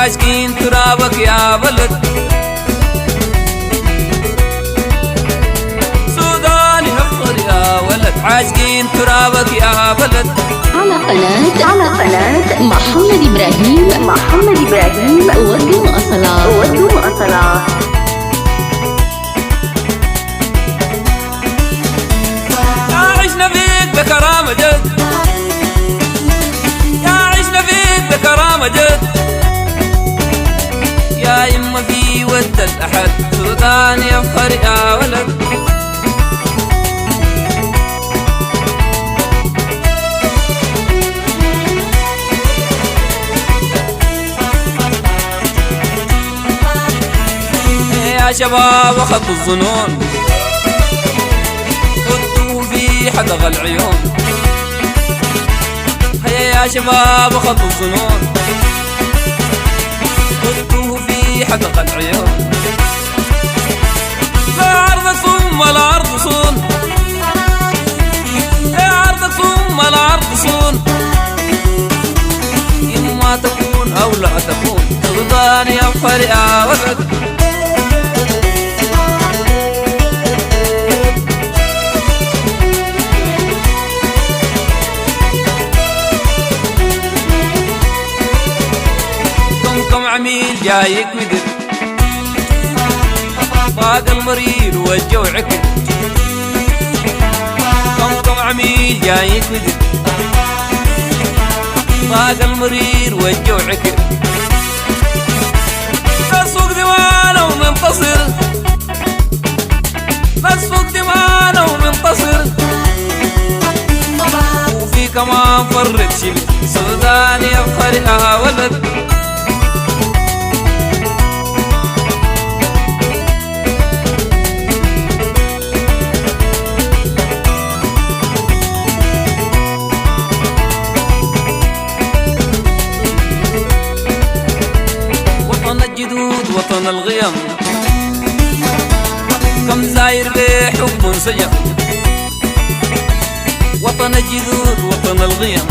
عاشقين ترابك يا بلد. سوداني هفر يا ولد، عاشقين ترابك يا بلد. على قناة محمد إبراهيم ودوا أصلا. يا عشنا فيك بكرامة جد، يا عشنا فيك بكرامة جد، يا إما في ود الأحد سودان يفخر يا ولد. يا شباب خط الظنون خدوا في حدق العيون. هيا يا شباب خط الظنون خدوا في حدق العيون. لا عرضك ثم العرض صون، لا عرضك ثم العرض صون. إما تكون أو لا تكون سودان يفخر يا ولد. عميل جايك مدر ضاق المرير والجو عكر. كم عميل جايك مدر ضاق المرير والجو عكر. مسفوق دمانا ومنتصر، مسفوق دمانا ومنتصر. وفي كمان فرد شبه سودان يفخر يا ولد. وطن الغيم كم زاير بحب منسجم. وطن الجذود وطن الغيم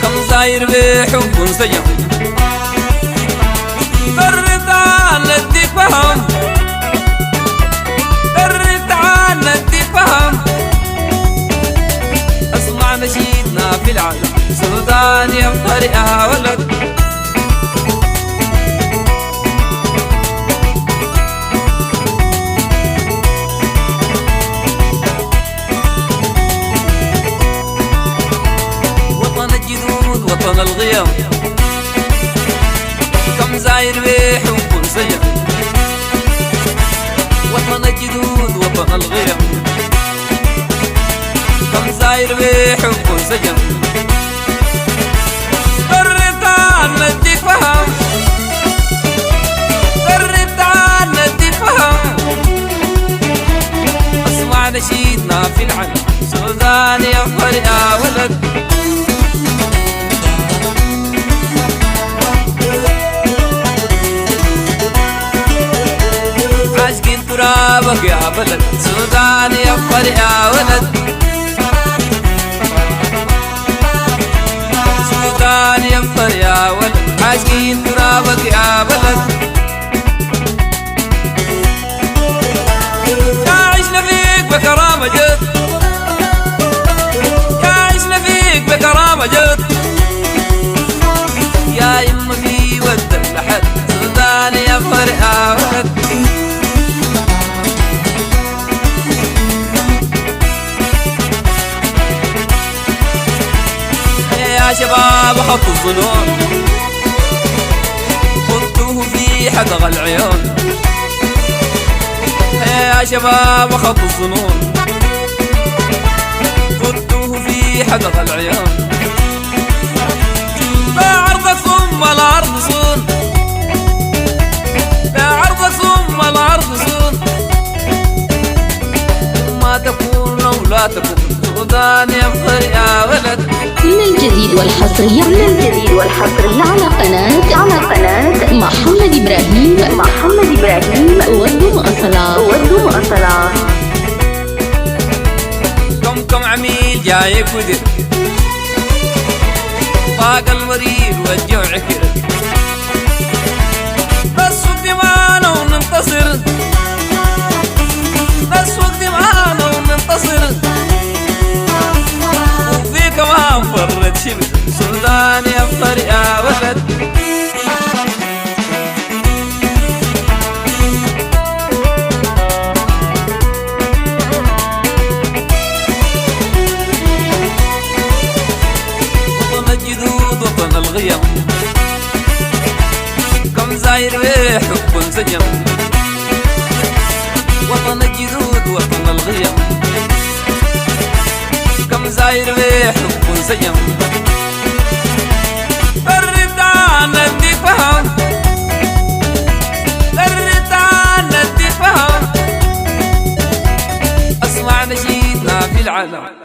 كم زاير بحب منسجم. برد عن نديك فهم، برد عن نديك فهم. اسمع نشيدنا في العالم سودان يفخر يا ولد. وطن الغيم كم زاير بحب منسجم. وطن الجدود وطن الغيم كم زاير بحب منسجم. قربت عن نديك فهم، قربت عن نديك فهم. اسمع نشيدنا في العالم سودان يفخر يا ولد. عاشقين ترابك يا بلد سودان يفخر يا ولد. سودان يفخر يا ولد، عاشقين ترابك يا بلد. يا عشنا فيك بكرامة جد، يا عشنا فيك بكرامة جد. يا إما في ود الأحد سودان يفخر يا ولد. يا شباب خط الظنون خدوه في حدق العيون. يا شباب خط الظنون خدوه في حدق العيون. لا عرضك ثم العرض صون، لا عرضك ثم العرض صون. ما تكون أو لا تكون سودان يفخر يا ولد. من الجديد والحصري على قناة محمد إبراهيم ودوا أصلا. كم عميل جايك ودر فاق الوريد والجوع كرد نسوق دمانا وننتصر نسوق دمانا وننتصر وفي كمان فرد شبل سودان يفطر يا ولد وطن الغيم كم زاير بحب انسجم وطن الجدود وطن الغيم كم زاير بحب انسجم الردان ندي فهم الردان ندي فهم اسمع نشيدنا في العالم